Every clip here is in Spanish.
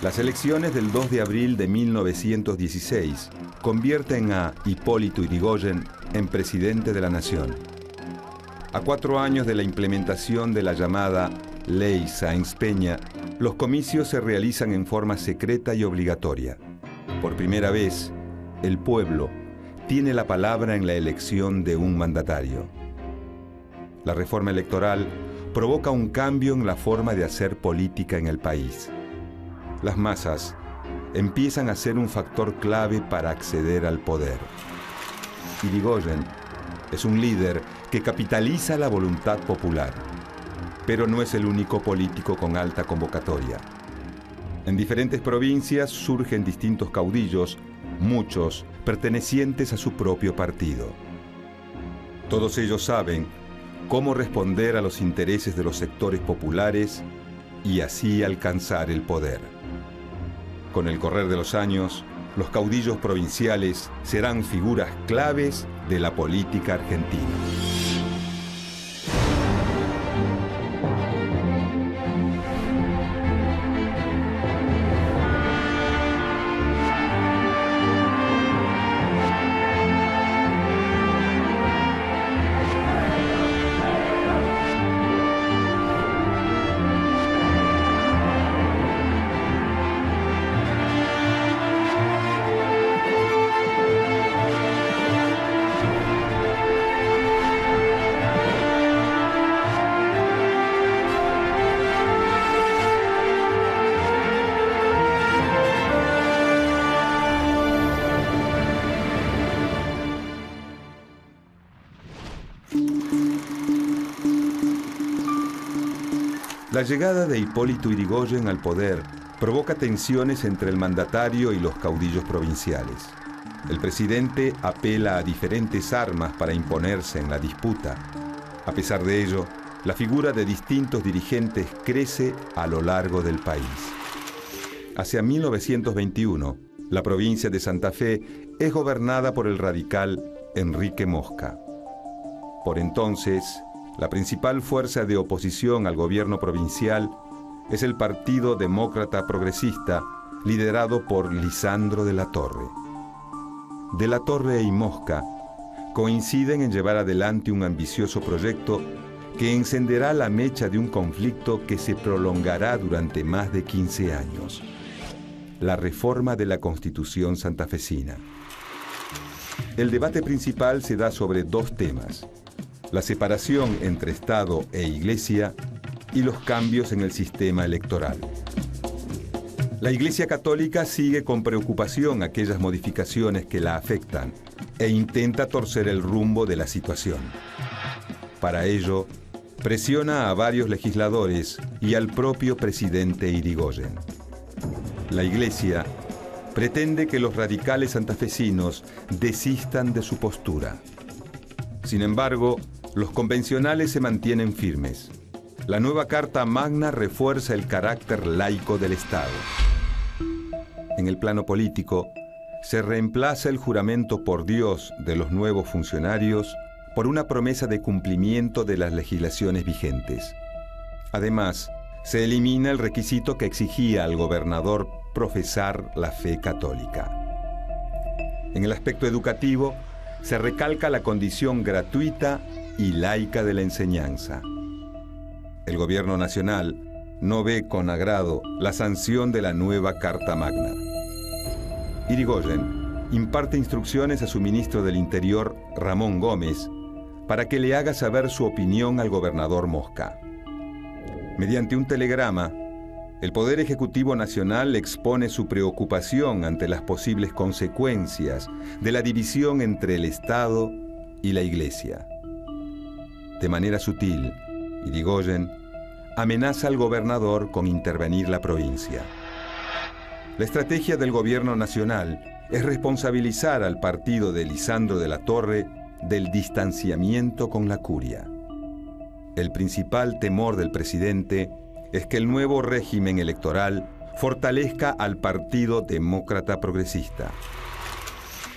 Las elecciones del 2 de abril de 1916 convierten a Hipólito Yrigoyen en presidente de la nación. A 4 años de la implementación de la llamada Ley Sáenz Peña, los comicios se realizan en forma secreta y obligatoria. Por primera vez, el pueblo tiene la palabra en la elección de un mandatario. La reforma electoral provoca un cambio en la forma de hacer política en el país. Las masas empiezan a ser un factor clave para acceder al poder. Yrigoyen es un líder que capitaliza la voluntad popular, pero no es el único político con alta convocatoria. En diferentes provincias surgen distintos caudillos, muchos pertenecientes a su propio partido. Todos ellos saben cómo responder a los intereses de los sectores populares y así alcanzar el poder. Con el correr de los años, los caudillos provinciales serán figuras claves de la política argentina. La llegada de Hipólito Yrigoyen al poder provoca tensiones entre el mandatario y los caudillos provinciales. El presidente apela a diferentes armas para imponerse en la disputa. A pesar de ello, la figura de distintos dirigentes crece a lo largo del país. Hacia 1921, la provincia de Santa Fe es gobernada por el radical Enrique Mosca. Por entonces, la principal fuerza de oposición al gobierno provincial es el Partido Demócrata Progresista, liderado por Lisandro de la Torre. De la Torre y Mosca coinciden en llevar adelante un ambicioso proyecto que encenderá la mecha de un conflicto que se prolongará durante más de 15 años: la reforma de la Constitución santafesina. El debate principal se da sobre 2 temas: la separación entre Estado e Iglesia y los cambios en el sistema electoral. La Iglesia Católica sigue con preocupación aquellas modificaciones que la afectan e intenta torcer el rumbo de la situación. Para ello, presiona a varios legisladores y al propio presidente Yrigoyen. La Iglesia pretende que los radicales santafesinos desistan de su postura. Sin embargo, los convencionales se mantienen firmes. La nueva Carta Magna refuerza el carácter laico del Estado. En el plano político, se reemplaza el juramento por Dios de los nuevos funcionarios por una promesa de cumplimiento de las legislaciones vigentes. Además, se elimina el requisito que exigía al gobernador profesar la fe católica. En el aspecto educativo, se recalca la condición gratuita y laica de la enseñanza. El gobierno nacional no ve con agrado la sanción de la nueva Carta Magna. Yrigoyen imparte instrucciones a su ministro del Interior, Ramón Gómez, para que le haga saber su opinión al gobernador Mosca. Mediante un telegrama, el Poder Ejecutivo Nacional expone su preocupación ante las posibles consecuencias de la división entre el Estado y la Iglesia. De manera sutil, Yrigoyen amenaza al gobernador con intervenir la provincia. La estrategia del gobierno nacional es responsabilizar al partido de Lisandro de la Torre del distanciamiento con la curia. El principal temor del presidente es que el nuevo régimen electoral fortalezca al Partido Demócrata Progresista.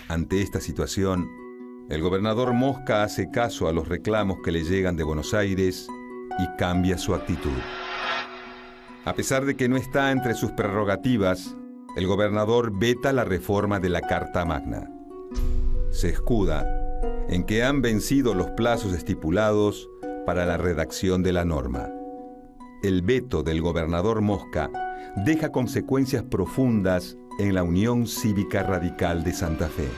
Ante esta situación, el gobernador Mosca hace caso a los reclamos que le llegan de Buenos Aires y cambia su actitud. A pesar de que no está entre sus prerrogativas, el gobernador veta la reforma de la Carta Magna. Se escuda en que han vencido los plazos estipulados para la redacción de la norma. El veto del gobernador Mosca deja consecuencias profundas en la Unión Cívica Radical de Santa Fe.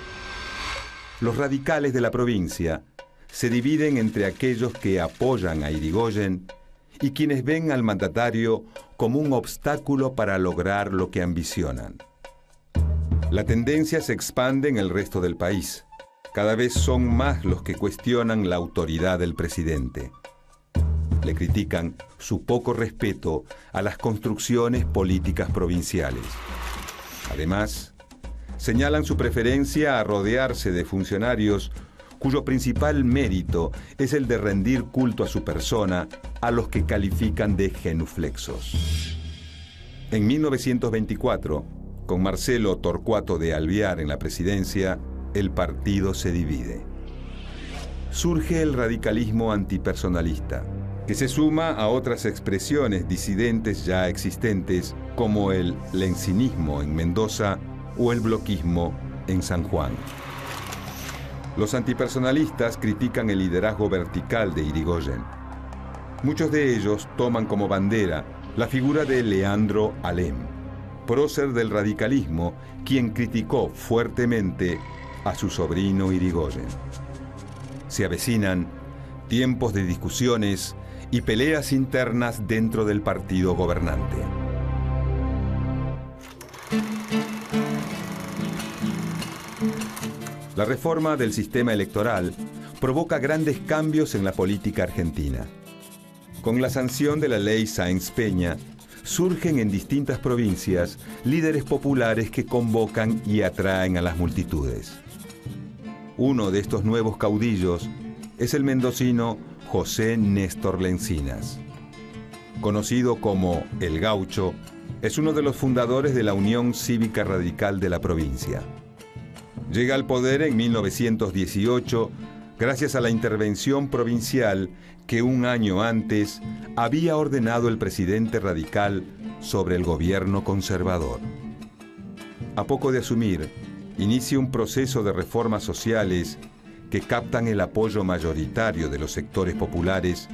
Los radicales de la provincia se dividen entre aquellos que apoyan a Irigoyen y quienes ven al mandatario como un obstáculo para lograr lo que ambicionan. La tendencia se expande en el resto del país. Cada vez son más los que cuestionan la autoridad del presidente. Le critican su poco respeto a las construcciones políticas provinciales. Además, señalan su preferencia a rodearse de funcionarios cuyo principal mérito es el de rendir culto a su persona, a los que califican de genuflexos. En 1924, con Marcelo Torcuato de Alvear en la presidencia, el partido se divide. Surge el radicalismo antipersonalista, que se suma a otras expresiones disidentes ya existentes, como el lencinismo en Mendoza o el bloquismo en San Juan. Los antipersonalistas critican el liderazgo vertical de Irigoyen. Muchos de ellos toman como bandera la figura de Leandro Alem, prócer del radicalismo, quien criticó fuertemente a su sobrino Irigoyen. Se avecinan tiempos de discusiones y peleas internas dentro del partido gobernante. La reforma del sistema electoral provoca grandes cambios en la política argentina. Con la sanción de la ley Sáenz Peña, surgen en distintas provincias líderes populares que convocan y atraen a las multitudes. Uno de estos nuevos caudillos es el mendocino José Néstor Lencinas. Conocido como El Gaucho, es uno de los fundadores de la Unión Cívica Radical de la provincia. Llega al poder en 1918 gracias a la intervención provincial que un año antes había ordenado el presidente radical sobre el gobierno conservador. A poco de asumir, inicia un proceso de reformas sociales que captan el apoyo mayoritario de los sectores populares,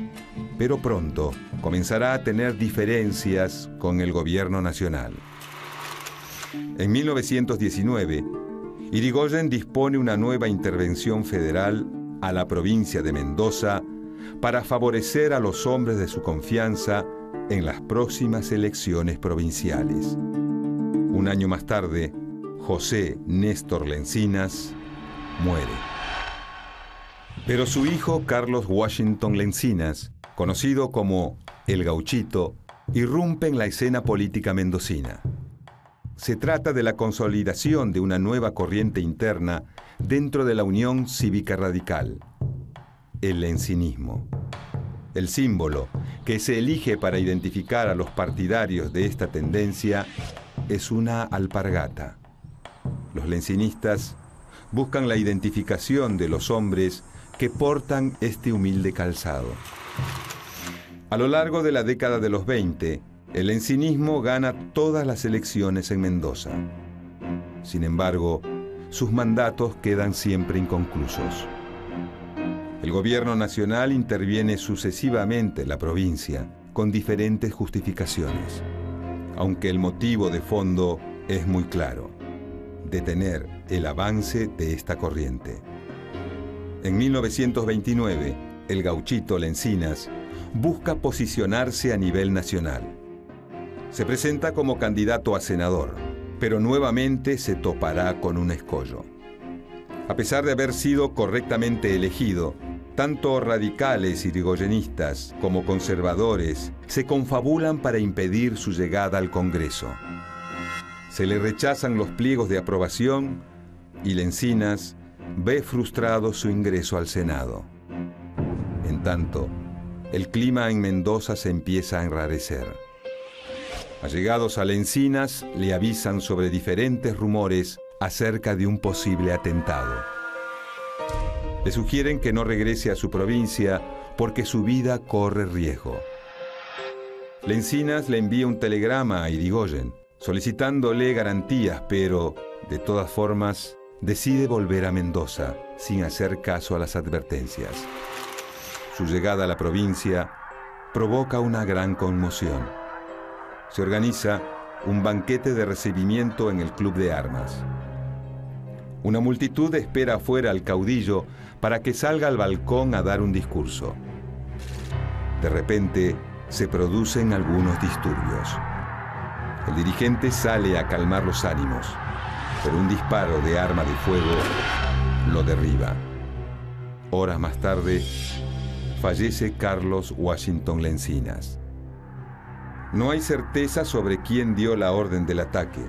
pero pronto comenzará a tener diferencias con el gobierno nacional. En 1919, Irigoyen dispone una nueva intervención federal a la provincia de Mendoza para favorecer a los hombres de su confianza en las próximas elecciones provinciales. Un año más tarde, José Néstor Lencinas muere. Pero su hijo Carlos Washington Lencinas, conocido como El Gauchito, irrumpe en la escena política mendocina. Se trata de la consolidación de una nueva corriente interna dentro de la Unión Cívica Radical, el lencinismo. El símbolo que se elige para identificar a los partidarios de esta tendencia es una alpargata. Los lencinistas buscan la identificación de los hombres que portan este humilde calzado. A lo largo de la década de los 20, el lencinismo gana todas las elecciones en Mendoza. Sin embargo, sus mandatos quedan siempre inconclusos. El gobierno nacional interviene sucesivamente en la provincia con diferentes justificaciones, aunque el motivo de fondo es muy claro: detener el avance de esta corriente. En 1929, el Gauchito Lencinas busca posicionarse a nivel nacional. Se presenta como candidato a senador, pero nuevamente se topará con un escollo. A pesar de haber sido correctamente elegido, tanto radicales irigoyenistas como conservadores se confabulan para impedir su llegada al Congreso. Se le rechazan los pliegos de aprobación y Lencinas ve frustrado su ingreso al Senado. En tanto, el clima en Mendoza se empieza a enrarecer. Allegados a Lencinas le avisan sobre diferentes rumores acerca de un posible atentado. Le sugieren que no regrese a su provincia porque su vida corre riesgo. Lencinas le envía un telegrama a Irigoyen, solicitándole garantías, pero, de todas formas, decide volver a Mendoza, sin hacer caso a las advertencias. Su llegada a la provincia provoca una gran conmoción. Se organiza un banquete de recibimiento en el Club de Armas. Una multitud espera afuera al caudillo para que salga al balcón a dar un discurso. De repente, se producen algunos disturbios. El dirigente sale a calmar los ánimos, pero un disparo de arma de fuego lo derriba. Horas más tarde, fallece Carlos Washington Lencinas. No hay certeza sobre quién dio la orden del ataque,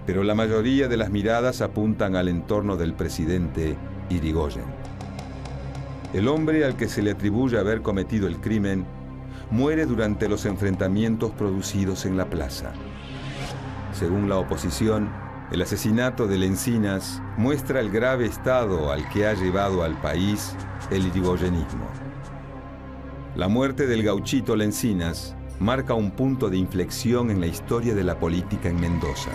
pero la mayoría de las miradas apuntan al entorno del presidente Irigoyen. El hombre al que se le atribuye haber cometido el crimen muere durante los enfrentamientos producidos en la plaza. Según la oposición, el asesinato de Lencinas muestra el grave estado al que ha llevado al país el irigoyenismo. La muerte del gauchito Lencinas marca un punto de inflexión en la historia de la política en Mendoza.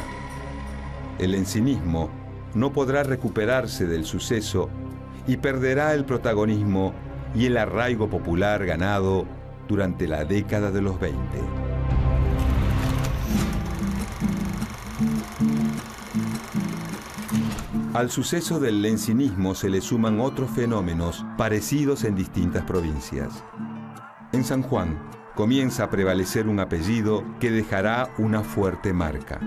El lencinismo no podrá recuperarse del suceso y perderá el protagonismo y el arraigo popular ganado durante la década de los 20. Al suceso del lencinismo se le suman otros fenómenos parecidos en distintas provincias. En San Juan comienza a prevalecer un apellido que dejará una fuerte marca: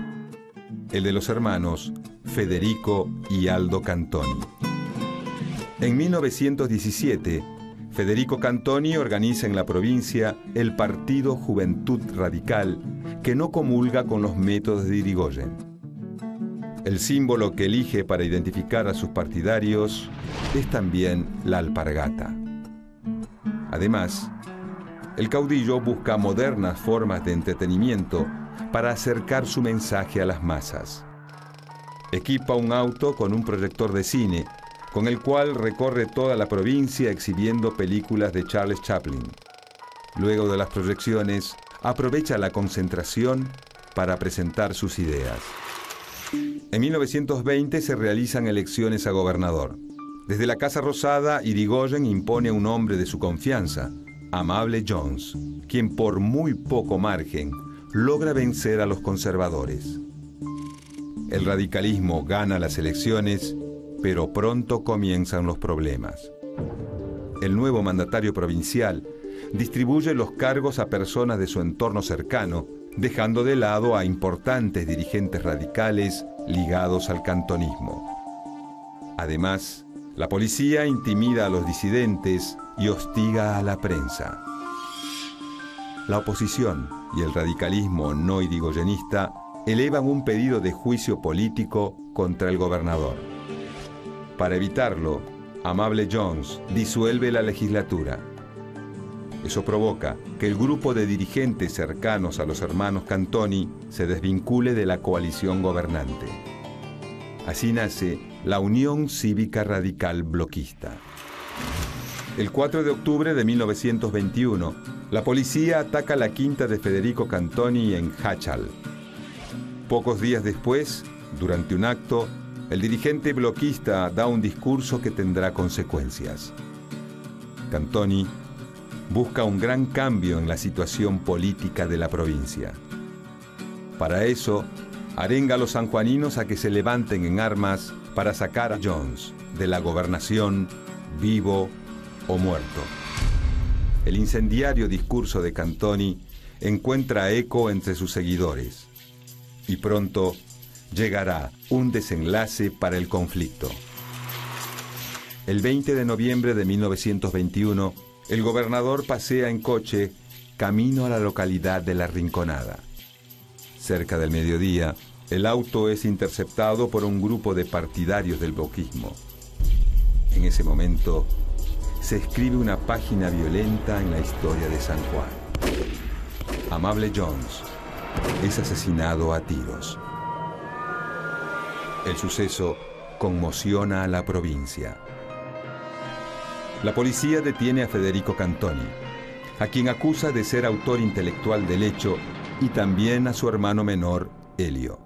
el de los hermanos Federico y Aldo Cantoni. En 1917, Federico Cantoni organiza en la provincia el Partido Juventud Radical, que no comulga con los métodos de Irigoyen. El símbolo que elige para identificar a sus partidarios es también la alpargata. Además, el caudillo busca modernas formas de entretenimiento para acercar su mensaje a las masas. Equipa un auto con un proyector de cine, con el cual recorre toda la provincia exhibiendo películas de Charles Chaplin. Luego de las proyecciones, aprovecha la concentración para presentar sus ideas. En 1920 se realizan elecciones a gobernador. Desde la Casa Rosada, Irigoyen impone a un hombre de su confianza, Amable Jones, quien por muy poco margen logra vencer a los conservadores. El radicalismo gana las elecciones, pero pronto comienzan los problemas. El nuevo mandatario provincial distribuye los cargos a personas de su entorno cercano, dejando de lado a importantes dirigentes radicales ligados al cantonismo. Además, la policía intimida a los disidentes y hostiga a la prensa. La oposición y el radicalismo no irigoyenista elevan un pedido de juicio político contra el gobernador. Para evitarlo, Amable Jones disuelve la legislatura. Eso provoca que el grupo de dirigentes cercanos a los hermanos Cantoni se desvincule de la coalición gobernante. Así nace la Unión Cívica Radical Bloquista. El 4 de octubre de 1921, la policía ataca la quinta de Federico Cantoni en Jáchal. Pocos días después, durante un acto, el dirigente bloquista da un discurso que tendrá consecuencias. Cantoni busca un gran cambio en la situación política de la provincia. Para eso, arenga a los sanjuaninos a que se levanten en armas para sacar a Jones de la gobernación, vivo o muerto. El incendiario discurso de Cantoni encuentra eco entre sus seguidores y pronto llegará un desenlace para el conflicto. El 20 de noviembre de 1921, el gobernador pasea en coche camino a la localidad de La Rinconada. Cerca del mediodía, el auto es interceptado por un grupo de partidarios del bloquismo. En ese momento, se escribe una página violenta en la historia de San Juan. Amable Jones es asesinado a tiros. El suceso conmociona a la provincia. La policía detiene a Federico Cantoni. a quien acusa de ser autor intelectual del hecho, y también a su hermano menor, Helio.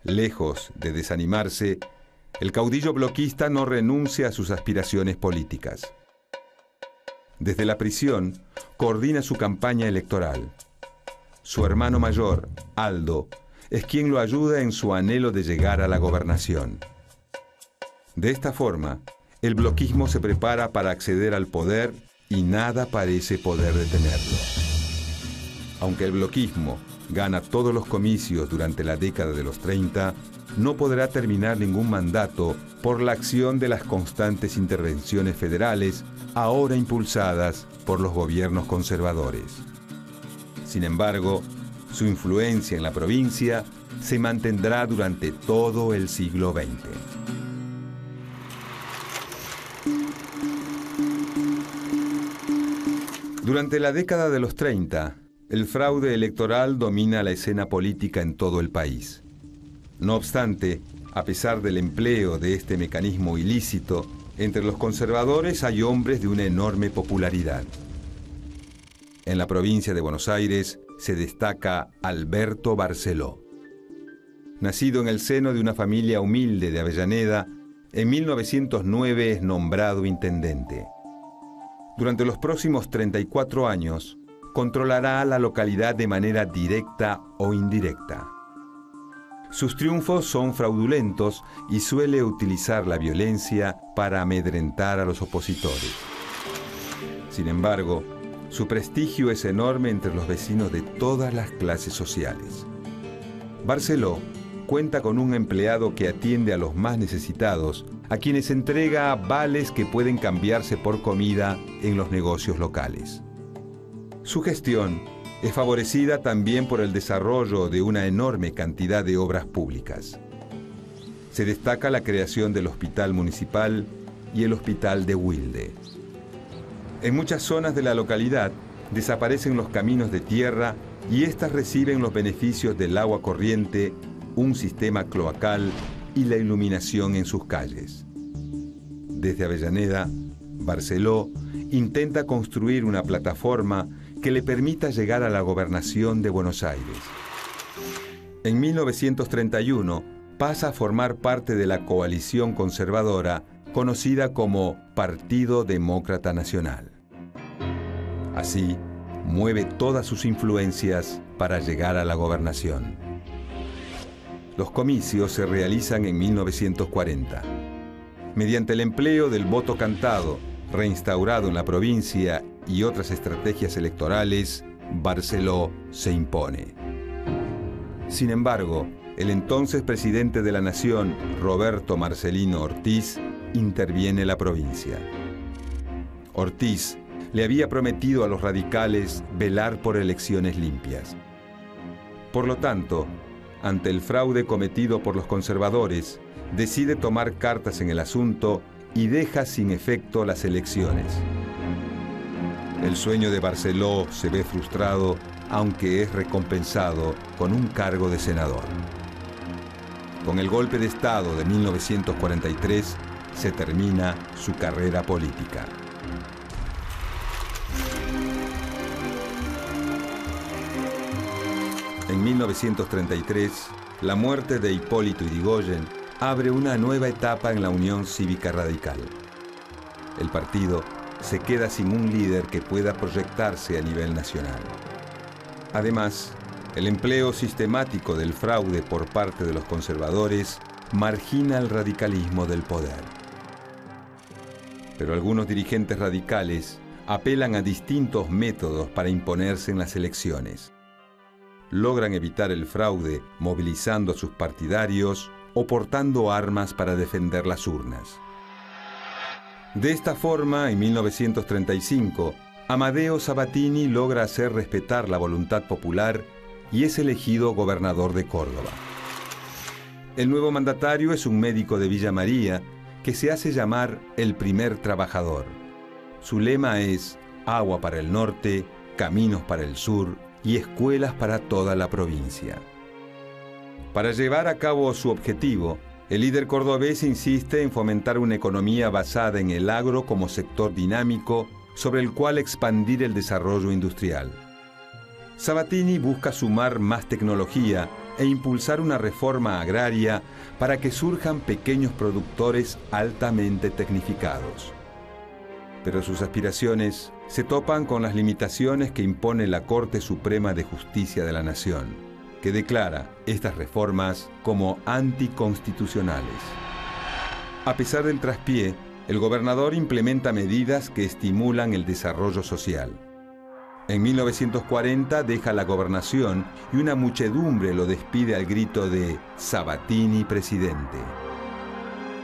Lejos de desanimarse, el caudillo bloquista no renuncia a sus aspiraciones políticas. Desde la prisión, coordina su campaña electoral. Su hermano mayor, Aldo, es quien lo ayuda en su anhelo de llegar a la gobernación. De esta forma, el bloquismo se prepara para acceder al poder y nada parece poder detenerlo. Aunque el bloquismo gana todos los comicios durante la década de los 30, no podrá terminar ningún mandato por la acción de las constantes intervenciones federales, ahora impulsadas por los gobiernos conservadores. Sin embargo, su influencia en la provincia se mantendrá durante todo el siglo XX. Durante la década de los 30, el fraude electoral domina la escena política en todo el país. No obstante, a pesar del empleo de este mecanismo ilícito, entre los conservadores hay hombres de una enorme popularidad. En la provincia de Buenos Aires se destaca Alberto Barceló. Nacido en el seno de una familia humilde de Avellaneda, en 1909 es nombrado intendente. Durante los próximos 34 años, controlará la localidad de manera directa o indirecta. Sus triunfos son fraudulentos y suele utilizar la violencia para amedrentar a los opositores. Sin embargo, su prestigio es enorme entre los vecinos de todas las clases sociales. Barceló cuenta con un empleado que atiende a los más necesitados, a quienes entrega vales que pueden cambiarse por comida en los negocios locales. Su gestión es favorecida también por el desarrollo de una enorme cantidad de obras públicas. Se destaca la creación del Hospital Municipal y el Hospital de Wilde. En muchas zonas de la localidad desaparecen los caminos de tierra y éstas reciben los beneficios del agua corriente, un sistema cloacal y la iluminación en sus calles. Desde Avellaneda, Barceló intenta construir una plataforma que le permita llegar a la gobernación de Buenos Aires. En 1931 pasa a formar parte de la coalición conservadora conocida como Partido Demócrata Nacional. Así, mueve todas sus influencias para llegar a la gobernación. Los comicios se realizan en 1940. Mediante el empleo del voto cantado, reinstaurado en la provincia y otras estrategias electorales, Barceló se impone. Sin embargo, el entonces presidente de la Nación, Roberto Marcelino Ortiz, interviene en la provincia. Ortiz le había prometido a los radicales velar por elecciones limpias. Por lo tanto, ante el fraude cometido por los conservadores, decide tomar cartas en el asunto y deja sin efecto las elecciones. El sueño de Barceló se ve frustrado, aunque es recompensado con un cargo de senador. Con el golpe de Estado de 1943 se termina su carrera política. En 1933, la muerte de Hipólito Yrigoyen abre una nueva etapa en la Unión Cívica Radical. El partido se queda sin un líder que pueda proyectarse a nivel nacional. Además, el empleo sistemático del fraude por parte de los conservadores margina el radicalismo del poder. Pero algunos dirigentes radicales apelan a distintos métodos para imponerse en las elecciones. Logran evitar el fraude movilizando a sus partidarios o portando armas para defender las urnas. De esta forma, en 1935, Amadeo Sabatini logra hacer respetar la voluntad popular y es elegido gobernador de Córdoba. El nuevo mandatario es un médico de Villa María que se hace llamar el primer trabajador. Su lema es agua para el norte, caminos para el sur y escuelas para toda la provincia. Para llevar a cabo su objetivo, el líder cordobés insiste en fomentar una economía basada en el agro como sector dinámico sobre el cual expandir el desarrollo industrial. Sabatini busca sumar más tecnología e impulsar una reforma agraria para que surjan pequeños productores altamente tecnificados. Pero sus aspiraciones se topan con las limitaciones que impone la Corte Suprema de Justicia de la Nación, que declara estas reformas como anticonstitucionales. A pesar del traspié, el gobernador implementa medidas que estimulan el desarrollo social. En 1940 deja la gobernación y una muchedumbre lo despide al grito de «Sabatini presidente».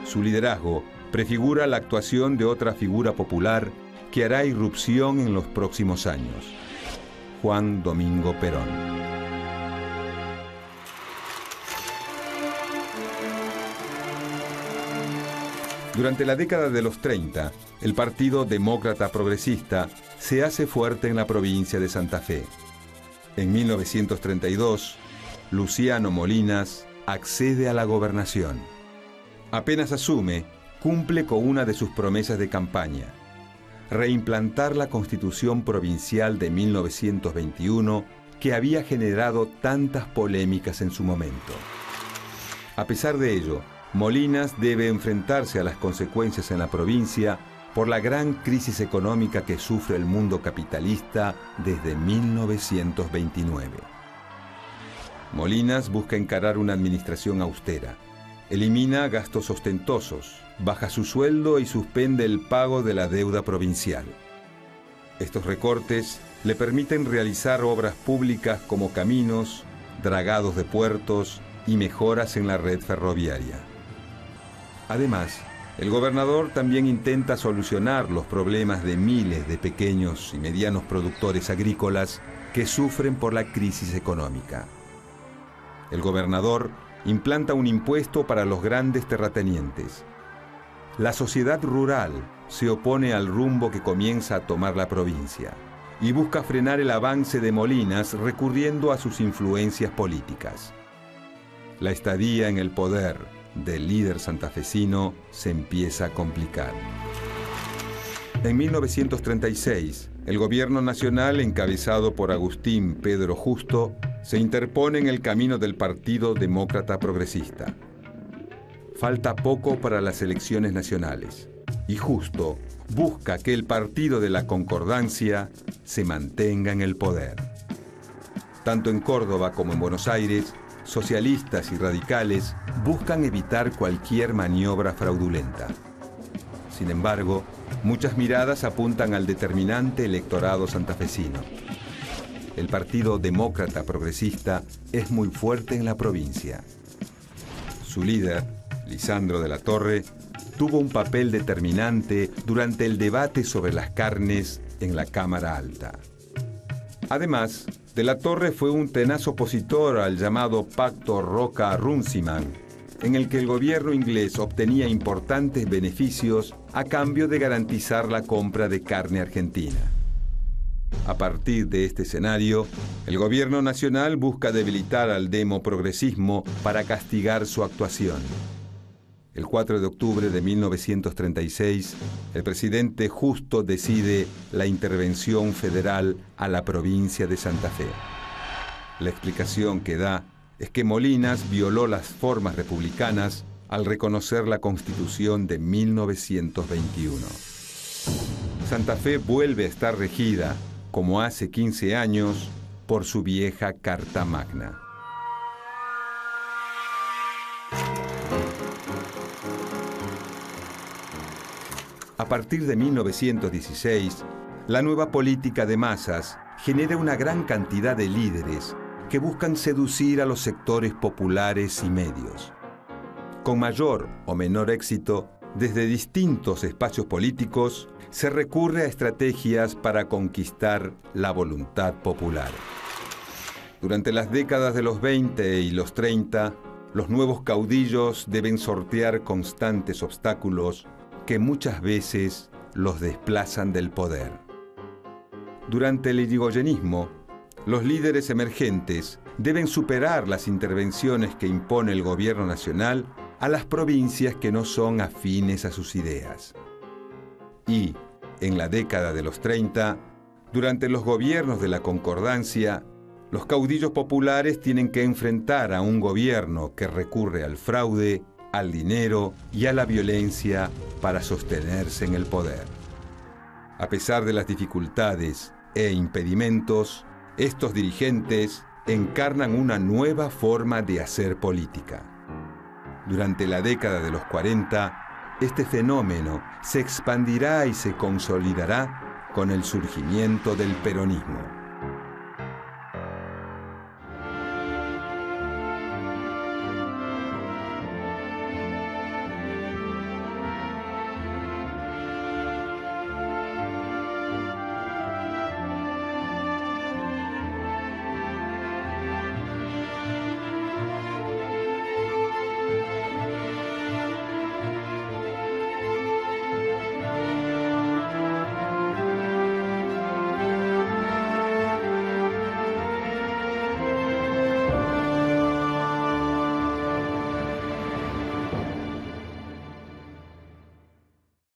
Su liderazgo prefigura la actuación de otra figura popular que hará irrupción en los próximos años, Juan Domingo Perón. Durante la década de los 30, el Partido Demócrata Progresista se hace fuerte en la provincia de Santa Fe. En 1932, Luciano Molinas accede a la gobernación. Apenas asume, cumple con una de sus promesas de campaña: reimplantar la Constitución Provincial de 1921 que había generado tantas polémicas en su momento. A pesar de ello, Molinas debe enfrentarse a las consecuencias en la provincia por la gran crisis económica que sufre el mundo capitalista desde 1929. Molinas busca encarar una administración austera. Elimina gastos ostentosos, baja su sueldo y suspende el pago de la deuda provincial. Estos recortes le permiten realizar obras públicas como caminos, dragados de puertos y mejoras en la red ferroviaria. Además, el gobernador también intenta solucionar los problemas de miles de pequeños y medianos productores agrícolas que sufren por la crisis económica. El gobernador implanta un impuesto para los grandes terratenientes. La sociedad rural se opone al rumbo que comienza a tomar la provincia y busca frenar el avance de Molinas recurriendo a sus influencias políticas. La estadía en el poder del líder santafesino se empieza a complicar. En 1936, el gobierno nacional, encabezado por Agustín Pedro Justo, se interpone en el camino del Partido Demócrata Progresista. Falta poco para las elecciones nacionales y Justo busca que el Partido de la Concordancia se mantenga en el poder. Tanto en Córdoba como en Buenos Aires, socialistas y radicales buscan evitar cualquier maniobra fraudulenta. Sin embargo, muchas miradas apuntan al determinante electorado santafesino. El Partido Demócrata Progresista es muy fuerte en la provincia. Su líder, Lisandro de la Torre, tuvo un papel determinante durante el debate sobre las carnes en la Cámara Alta. Además, de la Torre fue un tenaz opositor al llamado Pacto Roca-Runciman, en el que el gobierno inglés obtenía importantes beneficios a cambio de garantizar la compra de carne argentina. A partir de este escenario, el gobierno nacional busca debilitar al demoprogresismo para castigar su actuación. El 4 de octubre de 1936, el presidente Justo decide la intervención federal a la provincia de Santa Fe. La explicación que da es que Molinas violó las formas republicanas al reconocer la Constitución de 1921. Santa Fe vuelve a estar regida, como hace 15 años, por su vieja Carta Magna. A partir de 1916, la nueva política de masas genera una gran cantidad de líderes que buscan seducir a los sectores populares y medios. Con mayor o menor éxito, desde distintos espacios políticos, se recurre a estrategias para conquistar la voluntad popular. Durante las décadas de los 20 y los 30, los nuevos caudillos deben sortear constantes obstáculos que muchas veces los desplazan del poder. Durante el irigoyenismo, los líderes emergentes deben superar las intervenciones que impone el gobierno nacional a las provincias que no son afines a sus ideas. Y, En la década de los 30, durante los gobiernos de la Concordancia, los caudillos populares tienen que enfrentar a un gobierno que recurre al fraude, al dinero y a la violencia para sostenerse en el poder. A pesar de las dificultades e impedimentos, estos dirigentes encarnan una nueva forma de hacer política. Durante la década de los 40, este fenómeno se expandirá y se consolidará con el surgimiento del peronismo.